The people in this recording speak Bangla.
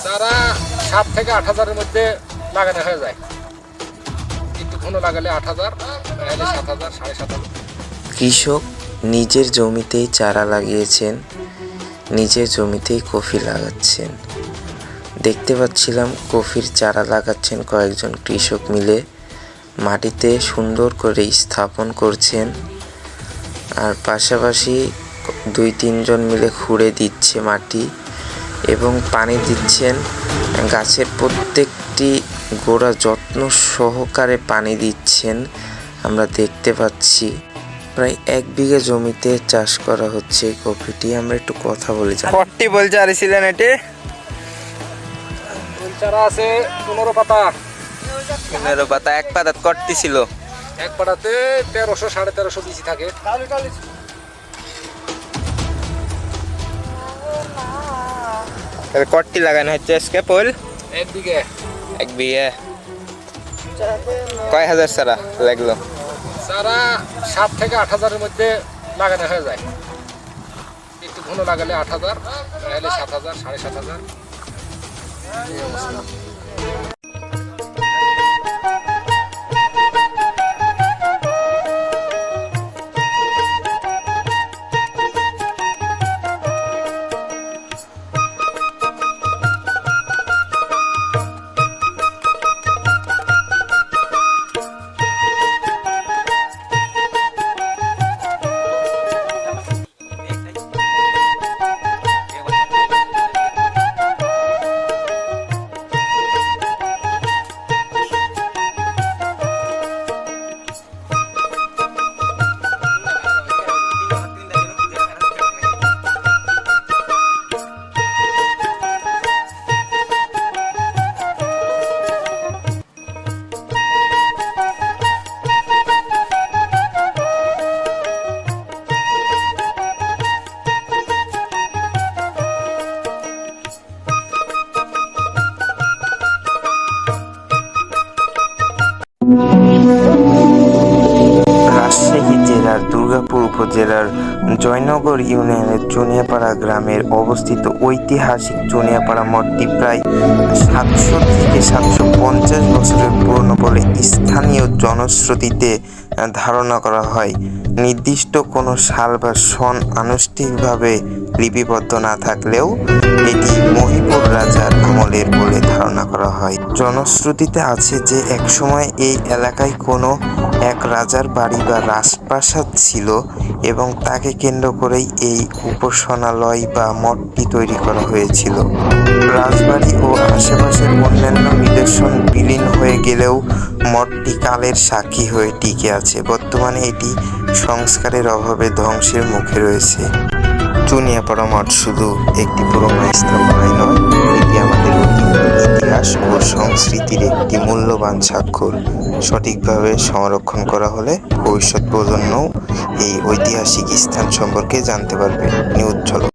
চারা 7 থেকে 8 হাজারের মধ্যে লাগানো হয়ে যায়। একটু ঘন লাগালে 8,000, নাহলে 7,000, 7,500। কৃষক নিজের জমিতেই চারা লাগিয়েছেন, নিজের জমিতেই কফি লাগাচ্ছেন। দেখতে পাচ্ছিলাম কফির চারা লাগাচ্ছেন কয়েকজন কৃষক মিলে, মাটিতে সুন্দর করে স্থাপন করছেন, আর পাশাপাশি 2-3 জন মিলে খুঁড়ে দিচ্ছে মাটি এবং পানি দিচ্ছেন। গাছের প্রত্যেকটি গোড়া যত্ন সহকারে পানি দিচ্ছেন আমরা দেখতে পাচ্ছি। প্রায় 1 বিঘা জমিতে চাষ করা হচ্ছে কফিটি। আমরা একটু কথা বলে যাই। কটি বল চারা ছিলেন এটি? চারা আছে 15 পাতা। 15 পাতা। এক পাতা কটি ছিল? এক পাতাতে 1300, 1350 বিচি থাকে। কটি লাগানো হচ্ছে আজকে পোল? 1 বিঘে। 1 বিঘে। কয় হাজার চারা লাগলো? চারা 7 থেকে 8 হাজারের মধ্যে লাগানো হয়ে যায়। একটু ঘন লাগালে 8,000, নাহলে 7,000, 7,500। এই অবস্থা। রাজশাহী জেলার দুর্গাপুর উপজেলার জয়নগর ইউনিয়নের চুনিয়াপাড়া গ্রামের অবস্থিত ঐতিহাসিক চুনিয়াপাড়া মঠটি প্রায় 700 থেকে 750 বছরের পুরনো বলে স্থানীয় জনশ্রুতিতে ধারণা করা হয়। নির্দিষ্ট কোনো সাল বা সন আনুষ্ঠানিকভাবে লিপিবদ্ধ না থাকলেও এটি মহিপুর রাজার আমলের বলে ধারণা করা হয়। জনশ্রুতিতে আছে যে একসময় এই এলাকায় কোনো এক রাজার বাড়ি বা রাজপ্রাসাদ ছিল এবং তাকে কেন্দ্র করেই এই উপাসনালয় বা মঠটি তৈরি করা হয়েছিল। রাজবাড়ি ও আশেপাশের অন্যান্য নিদর্শন বিলীন হয়ে গেলেও মঠটি কালের সাক্ষী হয়ে টিকে আছে। বর্তমানে এটি সংস্কারের অভাবে ধ্বংসের মুখে রয়েছে। চুনিয়াপাড়া মঠ শুধু একটি পুরোনো স্থাপনাই নয়, এটি আমাদের ইতিহাস ও সংস্কৃতির একটি মূল্যবান স্বাক্ষর। সঠিকভাবে সংরক্ষণ করা হলে ভবিষ্যৎ প্রজন্মও এই ঐতিহাসিক স্থান সম্পর্কে জানতে পারবে। নিউজ ঝলক।